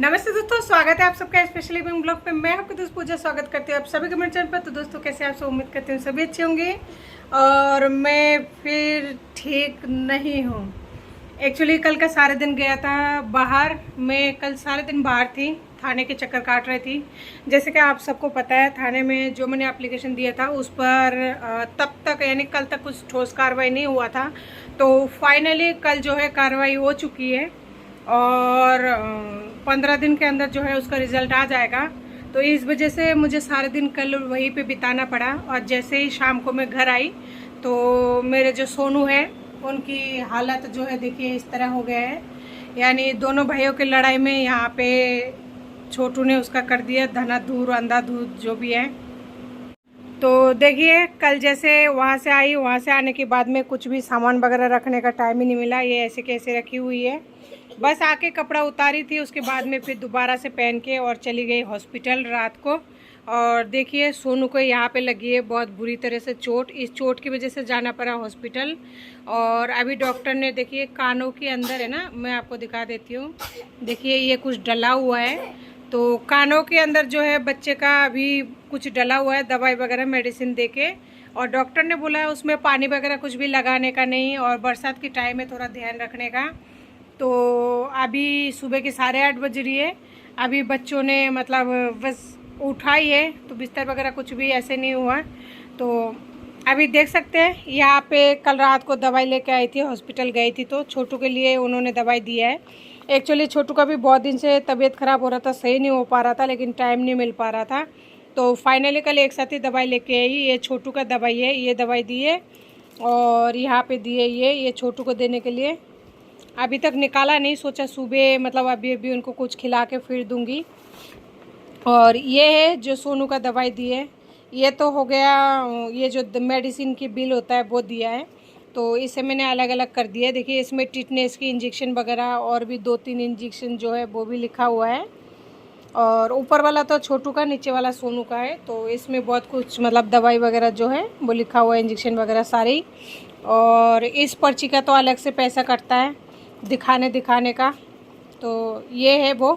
नमस्ते दोस्तों, स्वागत है आप सबका स्पेशली बिंग ब्लॉग पे। मैं आपकी दोस्त पूजा स्वागत करती हूँ आप सभी के मेरे चैनल पर। तो दोस्तों कैसे आप सब, उम्मीद करती हूँ सभी अच्छे होंगे। और मैं फिर ठीक नहीं हूँ। एक्चुअली कल का सारे दिन गया था बाहर। मैं कल सारे दिन बाहर थी, थाने के चक्कर काट रही थी। जैसे कि आप सबको पता है, थाने में जो मैंने एप्लीकेशन दिया था उस पर तब तक यानी कल तक कुछ ठोस कार्रवाई नहीं हुआ था। तो फाइनली कल जो है कार्रवाई हो चुकी है और 15 दिन के अंदर जो है उसका रिजल्ट आ जाएगा। तो इस वजह से मुझे सारे दिन कल वहीं पे बिताना पड़ा। और जैसे ही शाम को मैं घर आई तो मेरे जो सोनू है उनकी हालत जो है देखिए इस तरह हो गया है। यानी दोनों भाइयों की लड़ाई में यहाँ पे छोटू ने उसका कर दिया धनाधूर अंधाधूर जो भी है। तो देखिए कल जैसे वहाँ से आई, वहाँ से आने के बाद में कुछ भी सामान वगैरह रखने का टाइम ही नहीं मिला। ये ऐसे कैसे रखी हुई है, बस आके कपड़ा उतारी थी, उसके बाद में फिर दोबारा से पहन के और चली गई हॉस्पिटल रात को। और देखिए सोनू को यहाँ पे लगी है बहुत बुरी तरह से चोट। इस चोट की वजह से जाना पड़ा हॉस्पिटल। और अभी डॉक्टर ने देखिए कानों के अंदर है ना, मैं आपको दिखा देती हूँ। देखिए ये कुछ डला हुआ है, तो कानों के अंदर जो है बच्चे का अभी कुछ डला हुआ है, दवाई वगैरह मेडिसिन देके। और डॉक्टर ने बोला है उसमें पानी वगैरह कुछ भी लगाने का नहीं, और बरसात की टाइम में थोड़ा ध्यान रखने का। तो अभी सुबह के 8:30 बज रही है। अभी बच्चों ने मतलब बस उठाई है, तो बिस्तर वगैरह कुछ भी ऐसे नहीं हुआ। तो अभी देख सकते हैं यहाँ पे कल रात को दवाई लेके आई थी, हॉस्पिटल गई थी, तो छोटू के लिए उन्होंने दवाई दिया है। एक्चुअली छोटू का भी बहुत दिन से तबीयत ख़राब हो रहा था, सही नहीं हो पा रहा था, लेकिन टाइम नहीं मिल पा रहा था। तो फाइनली कल एक साथ ही दवाई लेके आई। ये छोटू का दवाई है, ये दवाई दी है और यहाँ पे दी है ये छोटू को देने के लिए। अभी तक निकाला नहीं, सोचा सुबह मतलब अभी उनको कुछ खिला के फिर दूंगी। और ये है जो सोनू का दवाई दी है, ये तो हो गया। ये जो मेडिसिन की बिल होता है वो दिया है, तो इसे मैंने अलग अलग कर दिया है। देखिए इसमें टिटनेस की इंजेक्शन वगैरह और भी 2-3 इंजेक्शन जो है वो भी लिखा हुआ है। और ऊपर वाला तो छोटू का, नीचे वाला सोनू का है। तो इसमें बहुत कुछ मतलब दवाई वगैरह जो है वो लिखा हुआ है, इंजेक्शन वगैरह सारी। और इस पर्ची का तो अलग से पैसा कटता है दिखाने का। तो ये है वो,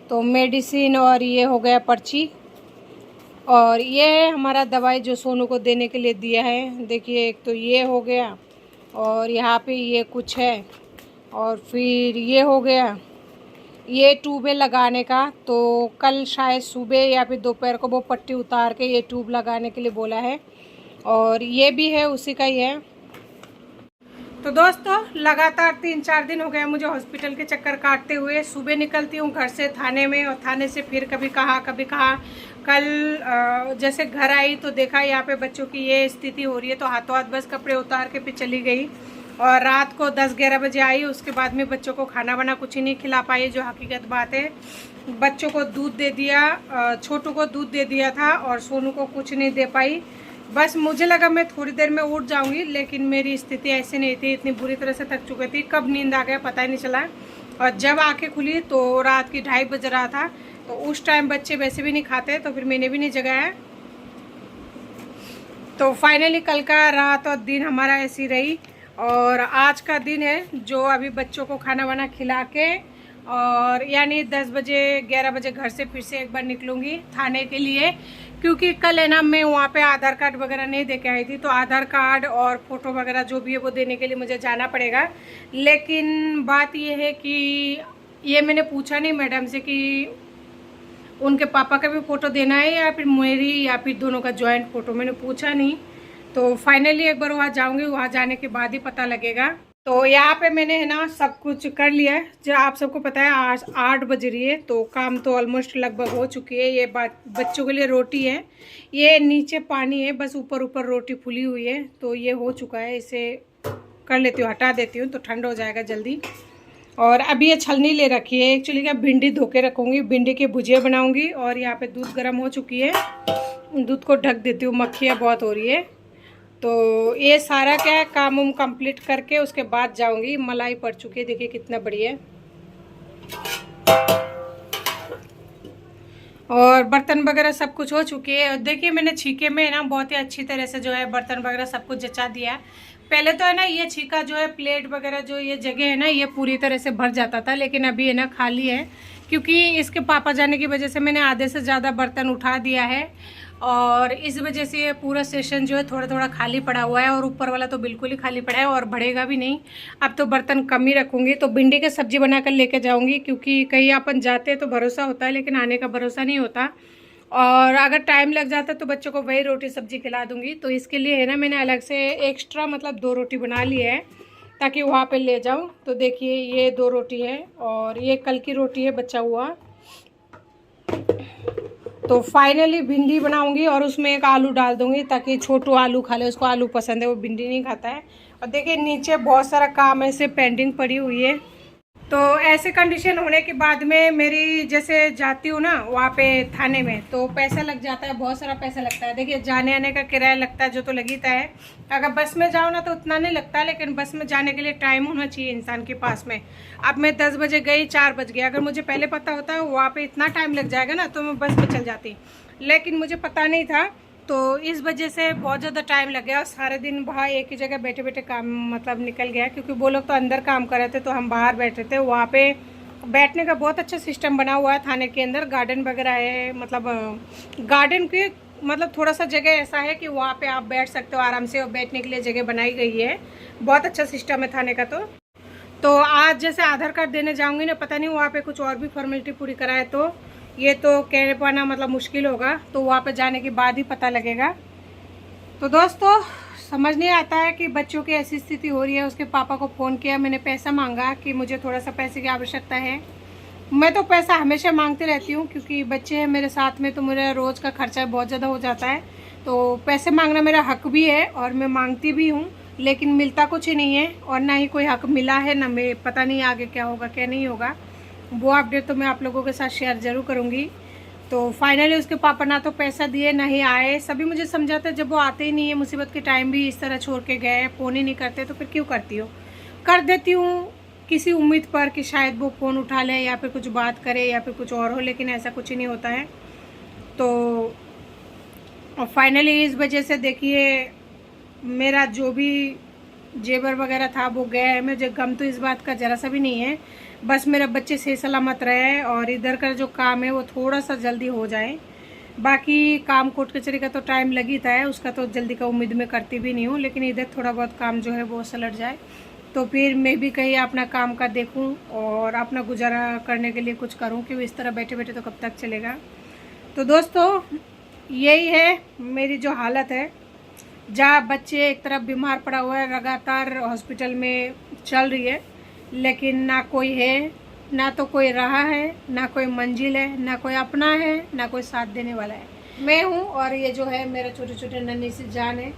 तो मेडिसिन और ये हो गया पर्ची। और ये है हमारा दवाई जो सोनू को देने के लिए दिया है। देखिए एक तो ये हो गया और यहाँ पे ये कुछ है, और फिर ये हो गया, ये ट्यूब है लगाने का। तो कल शायद सुबह या फिर दोपहर को वो पट्टी उतार के ये ट्यूब लगाने के लिए बोला है। और ये भी है, उसी का ही है। तो दोस्तों लगातार 3-4 दिन हो गए मुझे हॉस्पिटल के चक्कर काटते हुए। सुबह निकलती हूँ घर से थाने में, और थाने से फिर कभी कहाँ कल जैसे घर आई तो देखा यहाँ पे बच्चों की ये स्थिति हो रही है, तो हाथों हाथ बस कपड़े उतार के फिर चली गई। और रात को 10-11 बजे आई, उसके बाद में बच्चों को खाना वाना कुछ ही नहीं खिला पाई, जो हकीकत बात है। बच्चों को दूध दे दिया, छोटू को दूध दे दिया था और सोनू को कुछ नहीं दे पाई। बस मुझे लगा मैं थोड़ी देर में उठ जाऊंगी, लेकिन मेरी स्थिति ऐसी नहीं थी, इतनी बुरी तरह से थक चुकी थी। कब नींद आ गया पता ही नहीं चला। और जब आंखें खुली तो रात की 2:30 बज रहा था। तो उस टाइम बच्चे वैसे भी नहीं खाते, तो फिर मैंने भी नहीं जगाया। तो फाइनली कल का रात और दिन हमारा ऐसी रही। और आज का दिन है जो अभी बच्चों को खाना वाना खिला के, और यानी 10 बजे 11 बजे घर से फिर से एक बार निकलूँगी थाने के लिए। क्योंकि कल है ना मैं वहाँ पे आधार कार्ड वगैरह नहीं दे के आई थी, तो आधार कार्ड और फ़ोटो वगैरह जो भी है वो देने के लिए मुझे जाना पड़ेगा। लेकिन बात ये है कि ये मैंने पूछा नहीं मैडम से कि उनके पापा का भी फ़ोटो देना है या फिर मेरी या फिर दोनों का जॉइंट फ़ोटो, मैंने पूछा नहीं। तो फाइनली एक बार वहाँ जाऊँगी, वहाँ जाने के बाद ही पता लगेगा। तो यहाँ पे मैंने है ना सब कुछ कर लिया है। जो आप सबको पता है आज 8 बज रही है, तो काम तो ऑलमोस्ट लगभग हो चुकी है। ये बच्चों के लिए रोटी है, ये नीचे पानी है, बस ऊपर रोटी फुली हुई है। तो ये हो चुका है, इसे कर लेती हूँ, हटा देती हूँ तो ठंड हो जाएगा जल्दी। और अभी ये छलनी ले रखी है, एक्चुअली क्या भिंडी धो के रखूँगी, भिंडी के भुजिया बनाऊँगी। और यहाँ पे दूध गर्म हो चुकी है, दूध को ढक देती हूँ, मक्खियाँ बहुत हो रही है। तो ये सारा क्या है काम कंप्लीट करके उसके बाद जाऊंगी। मलाई पड़ चुकी है, देखिए कितना बढ़िया। और बर्तन वगैरह सब कुछ हो चुकी है। देखिए मैंने छीके में ना बहुत ही अच्छी तरह से जो है बर्तन वगैरह सब कुछ जचा दिया है। पहले तो है ना ये छीका जो है प्लेट वगैरह जो ये जगह है ना ये पूरी तरह से भर जाता था, लेकिन अभी है ना खाली है। क्योंकि इसके पापा जाने की वजह से मैंने आधे से ज़्यादा बर्तन उठा दिया है और इस वजह से ये पूरा सेशन जो है थोड़ा थोड़ा खाली पड़ा हुआ है और ऊपर वाला तो बिल्कुल ही खाली पड़ा है और बढ़ेगा भी नहीं। अब तो बर्तन कम ही रखूँगी। तो भिंडी की सब्ज़ी बनाकर लेके जाऊँगी, क्योंकि कहीं अपन जाते हैं तो भरोसा होता है लेकिन आने का भरोसा नहीं होता, और अगर टाइम लग जाता तो बच्चों को वही रोटी सब्ज़ी खिला दूँगी। तो इसके लिए है ना मैंने अलग से एक्स्ट्रा मतलब 2 रोटी बना ली है ताकि वहाँ पे ले जाऊँ। तो देखिए ये 2 रोटी है और ये कल की रोटी है बचा हुआ। तो फाइनली भिंडी बनाऊंगी और उसमें एक आलू डाल दूंगी ताकि छोटू आलू खा ले, उसको आलू पसंद है, वो भिंडी नहीं खाता है। और देखिए नीचे बहुत सारा काम ऐसे पेंडिंग पड़ी हुई है। तो ऐसे कंडीशन होने के बाद में मेरी जैसे जाती हूँ ना वहाँ पे थाने में तो पैसा लग जाता है, बहुत सारा पैसा लगता है। देखिए जाने आने का किराया लगता है जो तो लगता है। अगर बस में जाओ ना तो उतना नहीं लगता, लेकिन बस में जाने के लिए टाइम होना चाहिए इंसान के पास में। अब मैं 10 बजे गई, 4 बज गया। अगर मुझे पहले पता होता वहाँ पर इतना टाइम लग जाएगा ना तो मैं बस में चल जाती, लेकिन मुझे पता नहीं था तो इस वजह से बहुत ज़्यादा टाइम लग गया और सारे दिन वहाँ एक ही जगह बैठे बैठे काम मतलब निकल गया। क्योंकि वो लोग तो अंदर काम कर रहे थे तो हम बाहर बैठे थे। वहाँ पे बैठने का बहुत अच्छा सिस्टम बना हुआ है थाने के अंदर, गार्डन वगैरह है, मतलब गार्डन के मतलब थोड़ा सा जगह ऐसा है कि वहाँ पे आप बैठ सकते हो आराम से और बैठने के लिए जगह बनाई गई है। बहुत अच्छा सिस्टम है थाने का। तो आज जैसे आधार कार्ड देने जाऊँगी ना, पता नहीं वहाँ पर कुछ और भी फॉर्मेलिटी पूरी कराए तो ये तो कह पाना मतलब मुश्किल होगा, तो वहाँ पे जाने के बाद ही पता लगेगा। तो दोस्तों समझ नहीं आता है कि बच्चों की ऐसी स्थिति हो रही है। उसके पापा को फ़ोन किया, मैंने पैसा मांगा कि मुझे थोड़ा सा पैसे की आवश्यकता है। मैं तो पैसा हमेशा मांगती रहती हूँ क्योंकि बच्चे हैं मेरे साथ में तो मेरा रोज़ का खर्चा बहुत ज़्यादा हो जाता है। तो पैसे मांगना मेरा हक भी है और मैं मांगती भी हूँ, लेकिन मिलता कुछ ही नहीं है और ना ही कोई हक मिला है ना मैं, पता नहीं आगे क्या होगा क्या नहीं होगा। वो अपडेट तो मैं आप लोगों के साथ शेयर ज़रूर करूँगी। तो फाइनली उसके पापा ना तो पैसा दिए ना ही आए। सभी मुझे समझाते जब वो आते ही नहीं है, मुसीबत के टाइम भी इस तरह छोड़ के गए, फ़ोन ही नहीं करते तो फिर क्यों करती हो। कर देती हूँ किसी उम्मीद पर कि शायद वो फ़ोन उठा ले या फिर कुछ बात करे या फिर कुछ और हो, लेकिन ऐसा कुछ ही नहीं होता है। तो फाइनली इस वजह से देखिए मेरा जो भी जेवर वगैरह था वो गया है। मुझे गम तो इस बात का ज़रा सा भी नहीं है, बस मेरा बच्चे सही सलामत रहे और इधर का जो काम है वो थोड़ा सा जल्दी हो जाए। बाकी काम कोर्ट कचहरी का तो टाइम लगता है, उसका तो जल्दी का उम्मीद मैं करती भी नहीं हूँ, लेकिन इधर थोड़ा बहुत काम जो है वो सलट जाए तो फिर मैं भी कहीं अपना काम का देखूँ और अपना गुजारा करने के लिए कुछ करूँ, क्योंकि इस तरह बैठे बैठे तो कब तक चलेगा। तो दोस्तों यही है मेरी जो हालत है, जहाँ बच्चे एक तरफ बीमार पड़ा हुआ है, लगातार हॉस्पिटल में चल रही है, लेकिन ना कोई है, ना तो कोई रहा है, ना कोई मंजिल है, ना कोई अपना है, ना कोई साथ देने वाला है। मैं हूँ और ये जो है मेरा छोटे छोटे नन्ही सी जान है।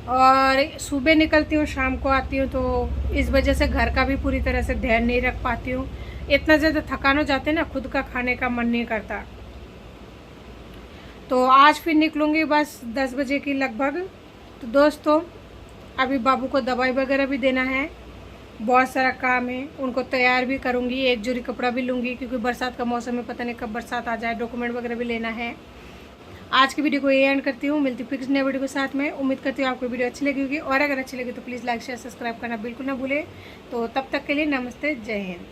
और सुबह निकलती हूँ शाम को आती हूँ, तो इस वजह से घर का भी पूरी तरह से ध्यान नहीं रख पाती हूँ। इतना ज़्यादा थकान हो जाते हैं ना, खुद का खाने का मन नहीं करता। तो आज फिर निकलूँगी बस 10 बजे की लगभग। तो दोस्तों अभी बाबू को दवाई वगैरह भी देना है, बहुत सारा काम है, उनको तैयार भी करूँगी, एक जोड़ी कपड़ा भी लूँगी क्योंकि बरसात का मौसम है, पता नहीं कब बरसात आ जाए, डॉक्यूमेंट वगैरह भी लेना है। आज की वीडियो को ये एंड करती हूँ, मिलती फिर नए वीडियो के साथ में। उम्मीद करती हूँ आपको वीडियो अच्छी लगी होगी और अगर अच्छी लगी तो प्लीज़ लाइक शेयर सब्सक्राइब करना बिल्कुल ना भूलें। तो तब तक के लिए नमस्ते, जय हिंद।